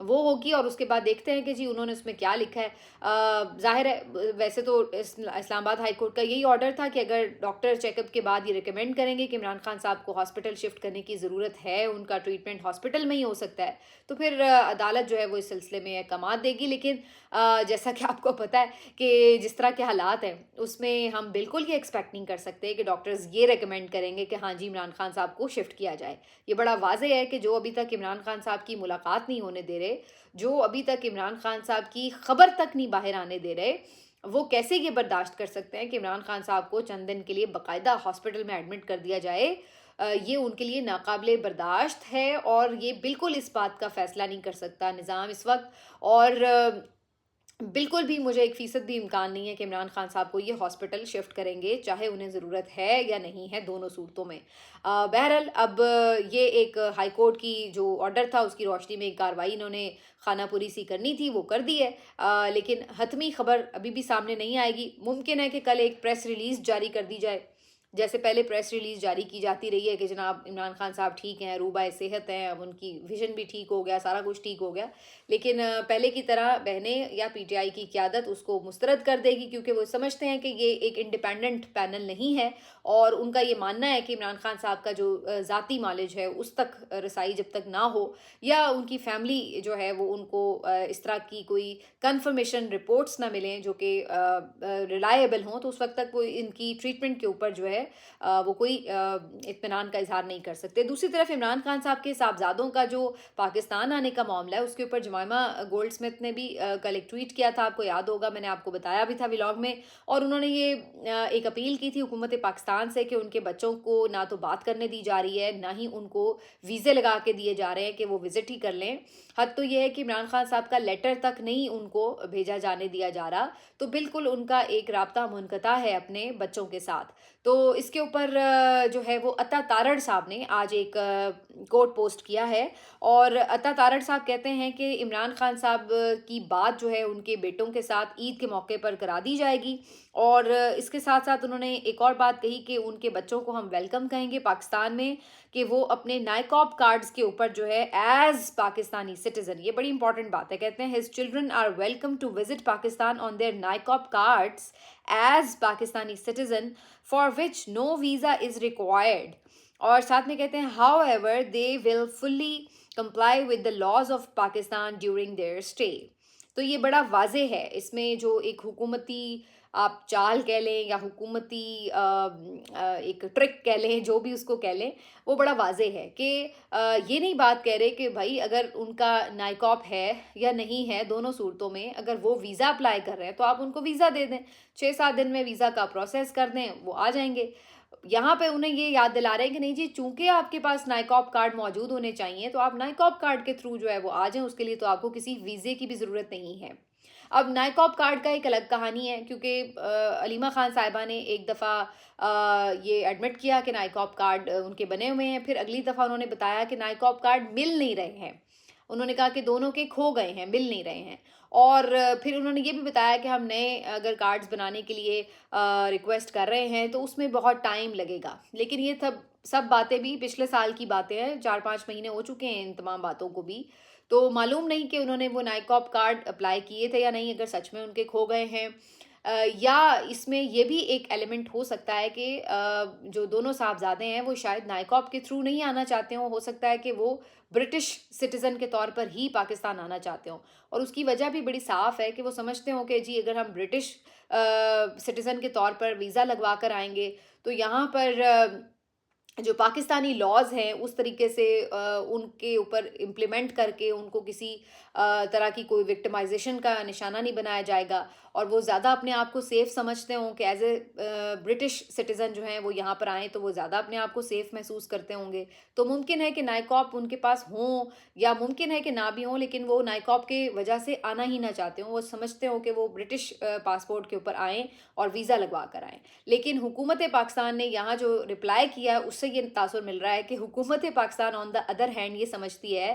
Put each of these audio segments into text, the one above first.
وہ ہوگی اور اس کے بعد دیکھتے ہیں کہ جی انہوں نے اس میں کیا لکھا ہے۔ ظاہر ہے ویسے تو اسلام آباد ہائی کورٹ کا یہی آرڈر تھا کہ اگر ڈاکٹر چیک اپ کے بعد یہ ریکمینڈ کریں گے کہ عمران خان صاحب کو ہاسپٹل شفٹ کرنے کی ضرورت ہے، ان کا ٹریٹمنٹ ہاسپٹل میں ہی ہو سکتا ہے، تو پھر عدالت جو ہے وہ اس سلسلے میں احکامات دے گی۔ لیکن جیسا کہ آپ کو پتہ ہے کہ جس طرح کے حالات ہیں اس میں ہم بالکل یہ ایکسپیکٹ نہیں کر سکتے کہ ڈاکٹرز یہ ریکمینڈ کریں گے کہ ہاں جی عمران خان صاحب کو شفٹ کیا جائے۔ یہ بڑا واضح ہے کہ جو ابھی تک عمران خان صاحب کی ملاقات نہیں ہونے دے رہے، جو ابھی تک عمران خان صاحب کی خبر تک نہیں باہر آنے دے رہے، وہ کیسے یہ برداشت کر سکتے ہیں کہ عمران خان صاحب کو چند دن کے لیے باقاعدہ ہاسپٹل میں ایڈمٹ کر دیا جائے؟ یہ ان کے لیے ناقابل برداشت ہے اور یہ بالکل اس بات کا فیصلہ نہیں کر سکتا نظام اس وقت۔ اور بالکل بھی مجھے 1% بھی امکان نہیں ہے کہ عمران خان صاحب کو یہ ہاسپٹل شفٹ کریں گے، چاہے انہیں ضرورت ہے یا نہیں ہے، دونوں صورتوں میں۔ بہرحال اب یہ ایک ہائی کورٹ کی جو آرڈر تھا اس کی روشنی میں ایک کارروائی انہوں نے خانہ پوری سی کرنی تھی، وہ کر دی ہے۔ لیکن حتمی خبر ابھی بھی سامنے نہیں آئے گی۔ ممکن ہے کہ کل ایک پریس ریلیز جاری کر دی جائے، جیسے پہلے پریس ریلیز جاری کی جاتی رہی ہے کہ جناب عمران خان صاحب ٹھیک ہیں، روبائے صحت ہیں، اب ان کی ویژن بھی ٹھیک ہو گیا، سارا کچھ ٹھیک ہو گیا۔ لیکن پہلے کی طرح بہنیں یا پی ٹی آئی کی قیادت اس کو مسترد کر دے گی، کیونکہ وہ سمجھتے ہیں کہ یہ ایک انڈیپینڈنٹ پینل نہیں ہے، اور ان کا یہ ماننا ہے کہ عمران خان صاحب کا جو ذاتی مالج ہے اس تک رسائی جب تک نہ ہو، یا ان کی فیملی جو ہے وہ ان کو اس طرح کی کوئی کنفرمیشن رپورٹس نہ ملیں جو کہ ریلائبل ہوں، تو اس وقت تک وہ ان کی ٹریٹمنٹ کے اوپر جو ہے وہ کوئی اطمینان کا اظہار نہیں کر سکتے۔ دوسری طرف عمران خان صاحب کے صاحبزادوں کا جو پاکستان آنے کا معاملہ ہے، اس کے اوپر جمائمہ گولڈ سمتھ نے بھی کل ایک ٹویٹ کیا تھا، آپ کو یاد ہوگا، میں نے آپ کو بتایا بھی تھا ولاگ میں، اور انہوں نے یہ ایک اپیل کی تھی حکومت پاکستان سے کہ ان کے بچوں کو نہ تو بات کرنے دی جا رہی ہے، نہ ہی ان کو ویزے لگا کے دیے جا رہے ہیں کہ وہ وزٹ ہی کر لیں۔ حد تو یہ ہے کہ عمران خان صاحب کا لیٹر تک نہیں ان کو بھیجا جانے دیا جا رہا، تو بالکل ان کا ایک رابطہ منقطع ہے اپنے بچوں کے ساتھ۔ تو اس کے اوپر جو ہے وہ عطا تارڑ صاحب نے آج ایک کوٹ پوسٹ کیا ہے، اور عطا تارڑ صاحب کہتے ہیں کہ عمران خان صاحب کی بات جو ہے ان کے بیٹوں کے ساتھ عید کے موقع پر کرا دی جائے گی، اور اس کے ساتھ ساتھ انہوں نے ایک اور بات کہی کہ ان کے بچوں کو ہم ویلکم کہیں گے پاکستان میں، کہ وہ اپنے نائکاپ کارڈز کے اوپر جو ہے ایز پاکستانی سٹیزن، یہ بڑی امپورٹنٹ بات ہے، کہتے ہیں his children are welcome to visit Pakistan on their NICOP cards as Pakistani citizen for which no visa is required، اور ساتھ میں کہتے ہیں however they will fully comply with the laws of Pakistan during their stay۔ تو یہ بڑا واضح ہے، اس میں جو ایک حکومتی آپ چال کہہ لیں یا حکومتی ایک ٹرک کہہ لیں، جو بھی اس کو کہہ لیں، وہ بڑا واضح ہے کہ یہ نہیں بات کہہ رہے کہ بھائی اگر ان کا نائکاپ ہے یا نہیں ہے، دونوں صورتوں میں اگر وہ ویزا اپلائی کر رہے ہیں تو آپ ان کو ویزا دے دیں، 6-7 دن میں ویزا کا پروسیس کر دیں، وہ آ جائیں گے۔ یہاں پہ انہیں یہ یاد دلا رہے ہیں کہ نہیں جی، چونکہ آپ کے پاس نائکاپ کارڈ موجود ہونے چاہیے تو آپ نائکاپ کارڈ کے تھرو جو ہے وہ آ جائیں، اس کے لیے تو آپ کو کسی ویزے کی بھی ضرورت نہیں ہے۔ اب نائکاپ کارڈ کا ایک الگ کہانی ہے، کیونکہ علیمہ خان صاحبہ نے ایک دفعہ یہ ایڈمٹ کیا کہ نائکاپ کارڈ ان کے بنے ہوئے ہیں، پھر اگلی دفعہ انہوں نے بتایا کہ نائکاپ کارڈ مل نہیں رہے ہیں، انہوں نے کہا کہ دونوں کے کھو گئے ہیں، مل نہیں رہے ہیں، اور پھر انہوں نے یہ بھی بتایا کہ ہم نئے اگر کارڈز بنانے کے لیے ریکویسٹ کر رہے ہیں تو اس میں بہت ٹائم لگے گا۔ لیکن یہ سب باتیں بھی پچھلے سال کی باتیں ہیں، 4-5 مہینے ہو چکے ہیں ان تمام باتوں کو بھی، تو معلوم نہیں کہ انہوں نے وہ نائکاپ کارڈ اپلائی کیے تھے یا نہیں، اگر سچ میں ان کے کھو گئے ہیں، یا اس میں یہ بھی ایک ایلیمنٹ ہو سکتا ہے کہ جو دونوں صاحبزادے ہیں وہ شاید نائکاپ کے تھرو نہیں آنا چاہتے ہوں، ہو سکتا ہے کہ وہ برٹش سٹیزن کے طور پر ہی پاکستان آنا چاہتے ہوں، اور اس کی وجہ بھی بڑی صاف ہے کہ وہ سمجھتے ہوں کہ جی اگر ہم برٹش سٹیزن کے طور پر ویزا لگوا کر آئیں گے تو یہاں پر جو پاکستانی لاز ہیں اس طریقے سے ان کے اوپر امپلیمنٹ کر کے ان کو کسی طرح کی کوئی وکٹمائزیشن کا نشانہ نہیں بنایا جائے گا، اور وہ زیادہ اپنے آپ کو سیف سمجھتے ہوں کہ ایز اے برٹش سٹیزن جو ہیں وہ یہاں پر آئیں تو وہ زیادہ اپنے آپ کو سیف محسوس کرتے ہوں گے، تو ممکن ہے کہ نائکاپ ان کے پاس ہوں یا ممکن ہے کہ نہ بھی ہوں، لیکن وہ نائکاپ کی وجہ سے آنا ہی نہ چاہتے ہوں، وہ سمجھتے ہوں کہ وہ برٹش پاسپورٹ کے اوپر آئیں اور ویزا لگوا کر آئیں۔ لیکن حکومت پاکستان نے یہاں جو رپلائی کیا ہے اس سے یہ تاثر مل رہا ہے کہ حکومت پاکستان آن دا ادر ہینڈ یہ سمجھتی ہے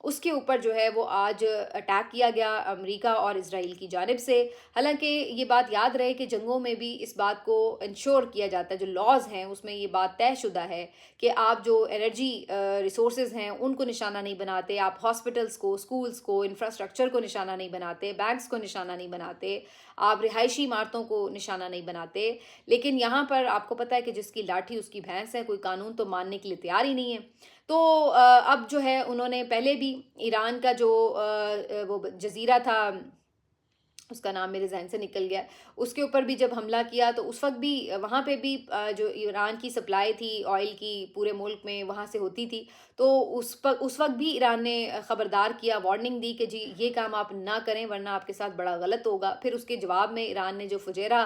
اس کے اوپر جو ہے وہ آج اٹیک کیا گیا امریکہ اور اسرائیل کی جانب سے۔ حالانکہ یہ بات یاد رہے کہ جنگوں میں بھی اس بات کو انشور کیا جاتا ہے، جو لاز ہیں اس میں یہ بات طے شدہ ہے کہ آپ جو انرجی ریسورسز ہیں ان کو نشانہ نہیں بناتے، آپ ہاسپٹلس کو، اسکولس کو، انفراسٹرکچر کو نشانہ نہیں بناتے، بینکس کو نشانہ نہیں بناتے، آپ رہائشی عمارتوں کو نشانہ نہیں بناتے۔ لیکن یہاں پر آپ کو پتہ ہے کہ جس کی لاٹھی اس کی بھینس ہے، کوئی قانون تو ماننے کے لیے تیار ہی نہیں ہے۔ تو اب جو ہے انہوں نے پہلے بھی ایران کا جو وہ جزیرہ تھا، اس کا نام میرے ذہن سے نکل گیا، اس کے اوپر بھی جب حملہ کیا تو اس وقت بھی وہاں پہ بھی جو ایران کی سپلائی تھی آئل کی پورے ملک میں وہاں سے ہوتی تھی، تو اس وقت بھی ایران نے خبردار کیا، وارننگ دی کہ جی یہ کام آپ نہ کریں ورنہ آپ کے ساتھ بڑا غلط ہوگا۔ پھر اس کے جواب میں ایران نے جو فجیرہ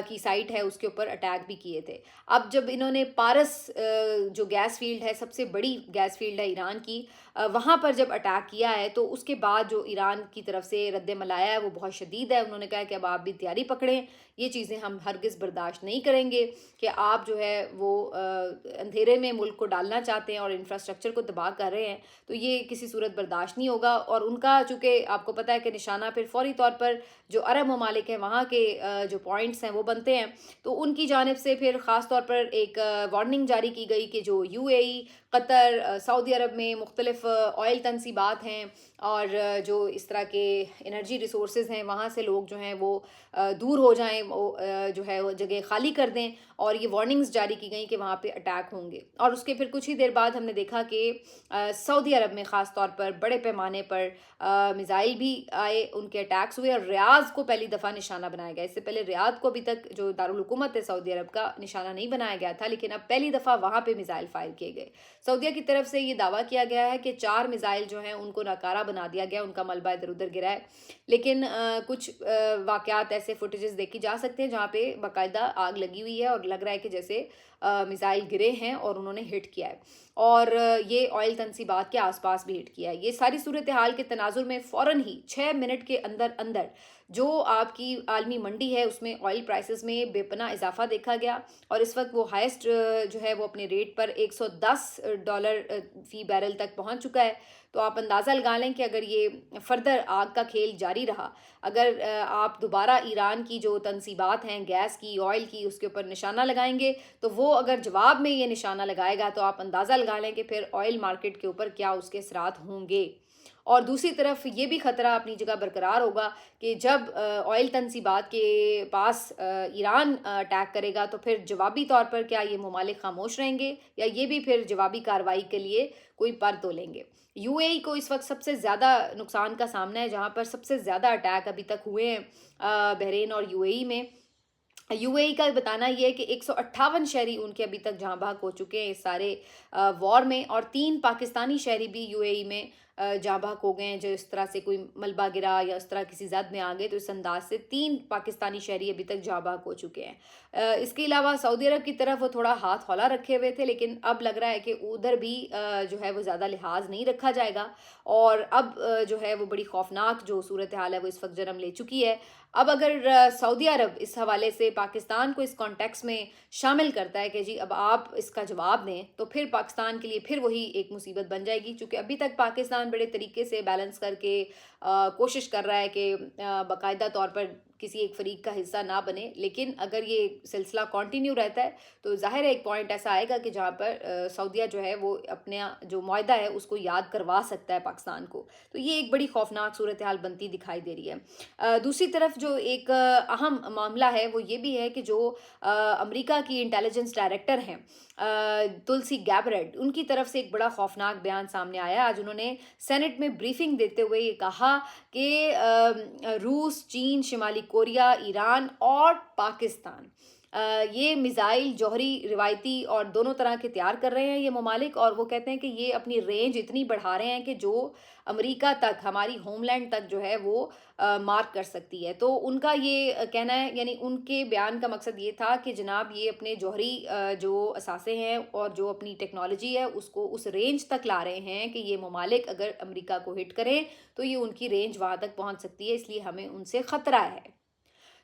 کی سائٹ ہے اس کے اوپر اٹیک بھی کیے تھے۔ اب جب انہوں نے پارس جو گیس فیلڈ ہے، سب سے بڑی گیس فیلڈ ہے ایران کی، وہاں پر جب اٹیک کیا ہے تو اس کے بعد جو ایران کی طرف سے رد عمل آیا ہے وہ بہت شدید ہے۔ انہوں نے کہا کہ اب آپ بھی تیاری پکڑیں، یہ چیزیں ہم ہرگز برداشت نہیں کریں گے کہ آپ جو ہے وہ اندھیرے میں ملک کو ڈالنا چاہتے ہیں اور انفراسٹرکچر کو تباہ کر رہے ہیں، تو یہ کسی صورت برداشت نہیں ہوگا۔ اور ان کا چونکہ آپ کو پتہ ہے کہ نشانہ پھر فوری طور پر جو عرب ممالک ہیں وہاں کے جو پوائنٹس ہیں وہ بنتے ہیں، تو ان کی جانب سے پھر خاص طور پر ایک وارننگ جاری کی گئی کہ جو یو اے ای، قطر، سعودی عرب میں مختلف آئل تنصیبات ہیں اور جو اس طرح کے انرجی ریسورسز ہیں وہاں سے لوگ جو ہیں وہ دور ہو جائیں، جو ہے وہ جگہ خالی کر دیں، اور یہ وارننگز جاری کی گئیں کہ وہاں پہ اٹیک ہوں گے۔ اور اس کے پھر کچھ ہی دیر بعد ہم نے دیکھا کہ سعودی عرب میں خاص طور پر بڑے پیمانے پر میزائل بھی آئے، ان کے اٹیکس ہوئے، اور ریاض کو پہلی دفعہ نشانہ بنایا گیا۔ اس سے پہلے ریاض کو ابھی تک جو دارالحکومت ہے سعودی عرب کا نشانہ نہیں بنایا گیا تھا، لیکن اب پہلی دفعہ وہاں پہ میزائل فائر کیے گئے۔ سعودیہ کی طرف سے یہ دعویٰ کیا گیا ہے کہ 4 میزائل جو ہیں ان کو ناکارہ بنا دیا گیا، ان کا ملبہ ادھر ادھر گرا ہے، لیکن کچھ واقعات ایسے فوٹیجز دیکھی جا سکتے ہیں جہاں پہ باقاعدہ آگ لگی ہوئی ہے اور لگ رہا ہے کہ جیسے میزائل گرے ہیں اور انہوں نے ہٹ کیا ہے، اور یہ آئل تنصیبات کے آس پاس بھی ہٹ کیا ہے۔ یہ ساری صورتحال کے تناظر میں فوراً ہی 6 منٹ کے اندر اندر جو آپ کی عالمی منڈی ہے اس میں آئل پرائسز میں بے پناہ اضافہ دیکھا گیا، اور اس وقت وہ ہائیسٹ جو ہے وہ اپنے ریٹ پر $110 فی بیرل تک پہنچ چکا ہے۔ تو آپ اندازہ لگا لیں کہ اگر یہ فردر آگ کا کھیل جاری رہا، اگر آپ دوبارہ ایران کی جو تنصیبات ہیں گیس کی، آئل کی، اس کے اوپر نشانہ لگائیں گے، تو وہ اگر جواب میں یہ نشانہ لگائے گا تو آپ اندازہ لگا لیں کہ پھر آئل مارکیٹ کے اوپر کیا اس کے اثرات ہوں گے۔ اور دوسری طرف یہ بھی خطرہ اپنی جگہ برقرار ہوگا کہ جب آئل تنصیبات کے پاس ایران اٹیک کرے گا تو پھر جوابی طور پر کیا یہ ممالک خاموش رہیں گے، یا یہ بھی پھر جوابی کارروائی کے لیے کوئی پر تولیں گے۔ یو اے ای کو اس وقت سب سے زیادہ نقصان کا سامنا ہے، جہاں پر سب سے زیادہ اٹیک ابھی تک ہوئے ہیں بحرین اور یو اے ای میں۔ یو اے ای کا بتانا یہ ہے کہ 158 شہری ان کے ابھی تک جاں بحق ہو چکے ہیں اس سارے وار میں، اور 3 پاکستانی شہری بھی یو اے ای میں جاں بحق ہو گئے ہیں، جو اس طرح سے کوئی ملبہ گرا یا اس طرح کسی زد میں آ گئے، تو اس انداز سے 3 پاکستانی شہری ابھی تک جاں بحق ہو چکے ہیں۔ اس کے علاوہ سعودی عرب کی طرف وہ تھوڑا ہاتھ ہولہ رکھے ہوئے تھے، لیکن اب لگ رہا ہے کہ ادھر بھی جو ہے وہ زیادہ لحاظ نہیں رکھا جائے گا، اور اب جو ہے وہ بڑی خوفناک جو صورتحال ہے وہ اس وقت جنم لے چکی ہے۔ اب اگر سعودی عرب اس حوالے سے پاکستان کو اس کانٹیکس میں شامل کرتا ہے کہ جی اب آپ اس کا جواب دیں، تو پھر پاکستان کے لیے پھر وہی ایک مصیبت بن جائے گی، چونکہ ابھی تک پاکستان بڑے طریقے سے بیلنس کر کے کوشش کر رہا ہے کہ باقاعدہ طور پر کسی ایک فریق کا حصہ نہ بنے، لیکن اگر یہ سلسلہ کنٹینیو رہتا ہے تو ظاہر ہے ایک پوائنٹ ایسا آئے گا کہ جہاں پر سعودیہ جو ہے وہ اپنا جو معاہدہ ہے اس کو یاد کروا سکتا ہے پاکستان کو، تو یہ ایک بڑی خوفناک صورتحال بنتی دکھائی دے رہی ہے۔ دوسری طرف جو ایک اہم معاملہ ہے وہ یہ بھی ہے کہ جو امریکہ کی انٹیلیجنس ڈائریکٹر ہیں تلسی گیبریڈ، ان کی طرف سے ایک بڑا خوفناک بیان سامنے آیا۔ آج انہوں نے سینٹ میں بریفنگ دیتے ہوئے یہ کہا کہ روس، چین، شمالی کوریا، ایران اور پاکستان یہ میزائل جوہری، روایتی اور دونوں طرح کے تیار کر رہے ہیں یہ ممالک، اور وہ کہتے ہیں کہ یہ اپنی رینج اتنی بڑھا رہے ہیں کہ جو امریکہ تک، ہماری ہوم لینڈ تک جو ہے وہ مارک کر سکتی ہے۔ تو ان کا یہ کہنا ہے، یعنی ان کے بیان کا مقصد یہ تھا کہ جناب یہ اپنے جوہری جو اثاثے ہیں اور جو اپنی ٹیکنالوجی ہے اس کو اس رینج تک لا رہے ہیں کہ یہ ممالک اگر امریکہ کو ہٹ کریں تو یہ ان کی رینج وہاں تک پہنچ سکتی ہے، اس لیے ہمیں ان سے خطرہ ہے۔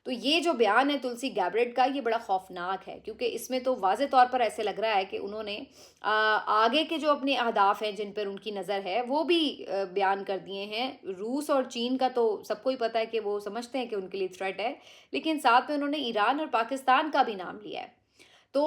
تو یہ جو بیان ہے تلسی گیبریڈ کا، یہ بڑا خوفناک ہے، کیونکہ اس میں تو واضح طور پر ایسے لگ رہا ہے کہ انہوں نے آگے کے جو اپنے اہداف ہیں جن پر ان کی نظر ہے وہ بھی بیان کر دیے ہیں۔ روس اور چین کا تو سب کو ہی پتہ ہے کہ وہ سمجھتے ہیں کہ ان کے لیے تھریٹ ہے، لیکن ساتھ میں انہوں نے ایران اور پاکستان کا بھی نام لیا ہے۔ تو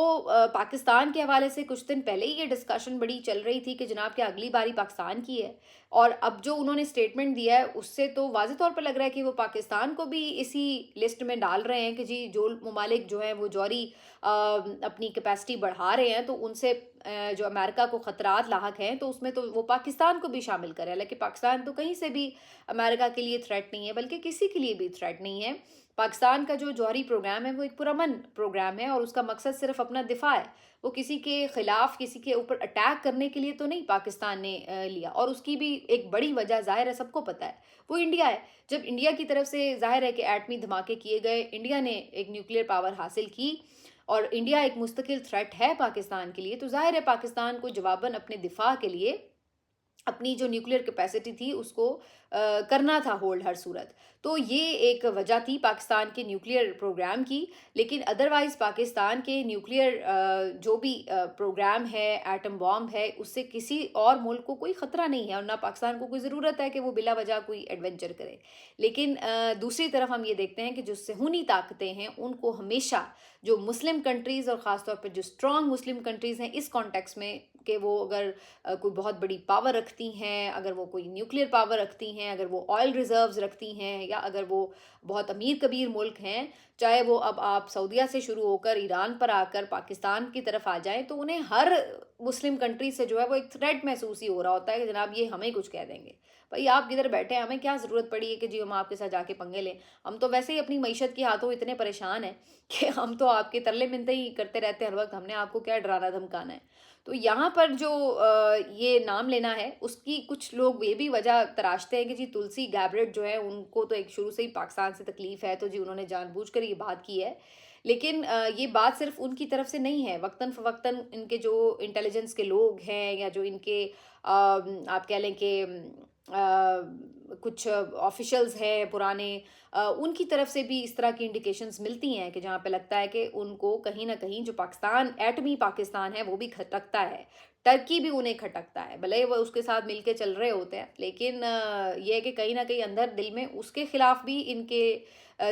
پاکستان کے حوالے سے کچھ دن پہلے ہی یہ ڈسکشن بڑی چل رہی تھی کہ جناب کہ اگلی باری پاکستان کی ہے، اور اب جو انہوں نے سٹیٹمنٹ دیا ہے اس سے تو واضح طور پر لگ رہا ہے کہ وہ پاکستان کو بھی اسی لسٹ میں ڈال رہے ہیں کہ جی جو ممالک جو ہیں وہ جوہری اپنی کیپیسٹی بڑھا رہے ہیں تو ان سے جو امریکہ کو خطرات لاحق ہیں تو اس میں تو وہ پاکستان کو بھی شامل کرے، حالانکہ پاکستان تو کہیں سے بھی امریکہ کے لیے تھریٹ نہیں ہے، بلکہ کسی کے لیے بھی تھریٹ نہیں ہے۔ پاکستان کا جو جوہری پروگرام ہے وہ ایک پرامن پروگرام ہے، اور اس کا مقصد صرف اپنا دفاع ہے، وہ کسی کے خلاف کسی کے اوپر اٹیک کرنے کے لیے تو نہیں پاکستان نے لیا۔ اور اس کی بھی ایک بڑی وجہ ظاہر ہے، سب کو پتہ ہے، وہ انڈیا ہے۔ جب انڈیا کی طرف سے ظاہر ہے کہ ایٹمی دھماکے کیے گئے، انڈیا نے ایک نیوکلیر پاور حاصل کی، اور انڈیا ایک مستقل تھریٹ ہے پاکستان کے لیے، تو ظاہر ہے پاکستان کو جواباً اپنے دفاع کے لیے اپنی جو نیوکلیر کیپیسٹی تھی اس کو کرنا تھا ہولڈ ہر صورت۔ تو یہ ایک وجہ تھی پاکستان کے نیوکلیر پروگرام کی، لیکن ادروائز پاکستان کے نیوکلیر جو بھی پروگرام ہے، ایٹم بام ہے، اس سے کسی اور ملک کو کوئی خطرہ نہیں ہے، اور نہ پاکستان کو کوئی ضرورت ہے کہ وہ بلا وجہ کوئی ایڈونچر کرے۔ لیکن دوسری طرف ہم یہ دیکھتے ہیں کہ جو صہیونی طاقتیں ہیں ان کو ہمیشہ جو مسلم کنٹریز، اور خاص طور پہ جو اسٹرانگ مسلم کنٹریز ہیں اس کانٹیکس میں، کہ وہ اگر کوئی بہت بڑی پاور رکھتی ہیں، اگر وہ کوئی نیوکلیر پاور رکھتی ہیں، اگر وہ آئل ریزروز رکھتی ہیں، یا اگر وہ بہت امیر کبیر ملک ہیں، چاہے وہ اب آپ سعودیہ سے شروع ہو کر ایران پر آ کر پاکستان کی طرف آ جائیں، تو انہیں ہر مسلم کنٹری سے جو ہے وہ ایک تھریٹ محسوس ہی ہو رہا ہوتا ہے کہ جناب یہ ہمیں کچھ کہہ دیں گے، بھائی آپ کدھر بیٹھے ہیں، ہمیں کیا ضرورت پڑی ہے کہ جی ہم آپ کے ساتھ جا کے پنگے لیں، ہم تو ویسے ہی اپنی معیشت کے ہاتھوں اتنے پریشان ہیں کہ ہم تو آپ کے ترلے منتے ہی کرتے رہتے ہیں ہر وقت، ہم نے آپ کو کیا ڈرانا دھمکانا ہے۔ تو یہاں پر جو یہ نام لینا ہے اس کی کچھ لوگ یہ بھی وجہ تراشتے ہیں کہ جی تلسی گیبریڈ جو ہے ان کو تو ایک شروع سے ہی پاکستان سے تکلیف ہے، تو جی انہوں نے جان بوجھ کر یہ بات کی ہے، لیکن یہ بات صرف ان کی طرف سے نہیں ہے، وقتاً فوقتاً ان کے جو انٹیلیجنس کے لوگ ہیں، یا جو ان کے آپ کہہ لیں کہ کچھ آفیشلز ہیں پرانے، ان کی طرف سے بھی اس طرح کی انڈیکیشنز ملتی ہیں کہ جہاں پہ لگتا ہے کہ ان کو کہیں نہ کہیں جو پاکستان، ایٹمی پاکستان ہے وہ بھی کھٹکتا ہے، ٹرکی بھی انہیں کھٹکتا ہے، بھلے وہ اس کے ساتھ مل کے چل رہے ہوتے ہیں، لیکن یہ ہے کہ کہیں نہ کہیں اندر دل میں اس کے خلاف بھی ان کے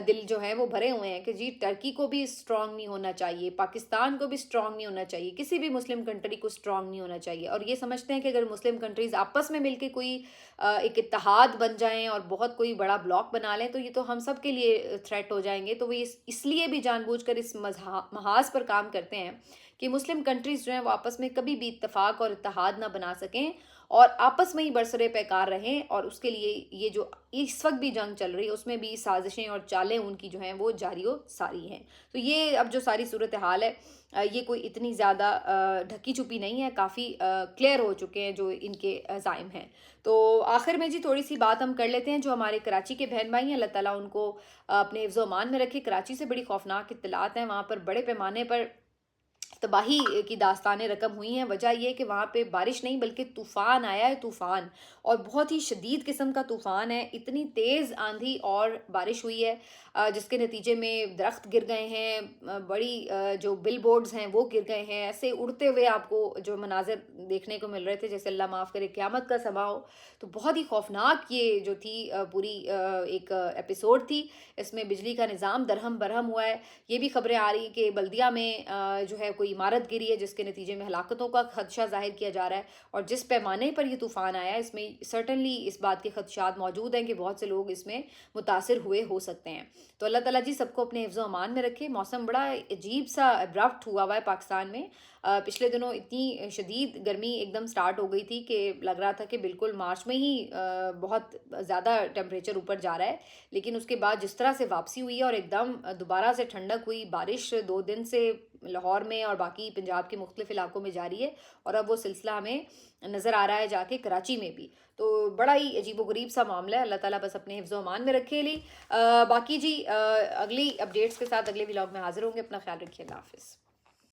دل جو ہیں وہ بھرے ہوئے ہیں کہ جی ٹرکی کو بھی اسٹرانگ نہیں ہونا چاہیے، پاکستان کو بھی اسٹرانگ نہیں ہونا چاہیے، کسی بھی مسلم کنٹری کو اسٹرانگ نہیں ہونا چاہیے، اور یہ سمجھتے ہیں کہ اگر مسلم کنٹریز آپس میں مل کے کوئی ایک اتحاد بن جائیں اور بہت کوئی بڑا بلاک بنا لیں تو یہ تو ہم سب کے لیے تھریٹ ہو جائیں گے، تو وہ اس لیے بھی جان بوجھ کر اس محاذ پر کام کرتے ہیں کہ مسلم کنٹریز جو ہیں وہ آپس میں کبھی بھی اتفاق اور اتحاد نہ بنا سکیں، اور آپس میں ہی برسرے پیکار رہیں، اور اس کے لیے یہ جو اس وقت بھی جنگ چل رہی ہے اس میں بھی سازشیں اور چالیں ان کی جو ہیں وہ جاری و ساری ہیں۔ تو یہ اب جو ساری صورتحال ہے یہ کوئی اتنی زیادہ ڈھکی چھپی نہیں ہے، کافی کلیئر ہو چکے ہیں جو ان کے عزائم ہیں۔ تو آخر میں جی تھوڑی سی بات ہم کر لیتے ہیں، جو ہمارے کراچی کے بہن بھائی ہیں اللہ تعالیٰ ان کو اپنے حفظ و امان میں رکھے۔ کراچی سے بڑی خوفناک اطلاعات ہیں، وہاں پر بڑے پیمانے پر تباہی کی داستانیں رقم ہوئی ہیں۔ وجہ یہ کہ وہاں پہ بارش نہیں بلکہ طوفان آیا ہے، طوفان، اور بہت ہی شدید قسم کا طوفان ہے، اتنی تیز آندھی اور بارش ہوئی ہے جس کے نتیجے میں درخت گر گئے ہیں، بڑی جو بل بورڈز ہیں وہ گر گئے ہیں، ایسے اڑتے ہوئے آپ کو جو مناظر دیکھنے کو مل رہے تھے جیسے اللہ معاف کرے قیامت کا سما ہو۔ تو بہت ہی خوفناک یہ جو تھی پوری ایک ایپیسوڈ تھی، اس میں بجلی کا نظام درہم برہم ہوا ہے۔ یہ بھی خبریں آ رہی ہیں کہ بلدیہ میں جو ہے کوئی عمارت گری ہے جس کے نتیجے میں ہلاکتوں کا خدشہ ظاہر کیا جا رہا ہے، اور جس پیمانے پر یہ طوفان آیا ہے اس میں سرٹنلی اس بات کے خدشات موجود ہیں کہ بہت سے لوگ اس میں متاثر ہوئے ہو سکتے ہیں۔ تو اللہ تعالیٰ جی سب کو اپنے حفظ و امان میں رکھے۔ موسم بڑا عجیب سا ابرپٹ ہوا ہے پاکستان میں، پچھلے دنوں اتنی شدید گرمی ایک دم سٹارٹ ہو گئی تھی کہ لگ رہا تھا کہ بالکل مارچ میں ہی بہت زیادہ ٹیمپریچر اوپر جا رہا ہے، لیکن اس کے بعد جس طرح سے واپسی ہوئی ہے اور ایک دم دوبارہ سے ٹھنڈک ہوئی، بارش 2 دن سے لاہور میں اور باقی پنجاب کے مختلف علاقوں میں جاری ہے، اور اب وہ سلسلہ ہمیں نظر آ رہا ہے جا کے کراچی میں بھی۔ تو بڑا ہی عجیب و غریب سا معاملہ ہے، اللہ تعالیٰ بس اپنے حفظ و امان میں رکھے لی۔ باقی جی اگلی اپڈیٹس کے ساتھ اگلے ولاگ میں حاضر ہوں گے، اپنا خیال رکھیے، اللہ حافظ۔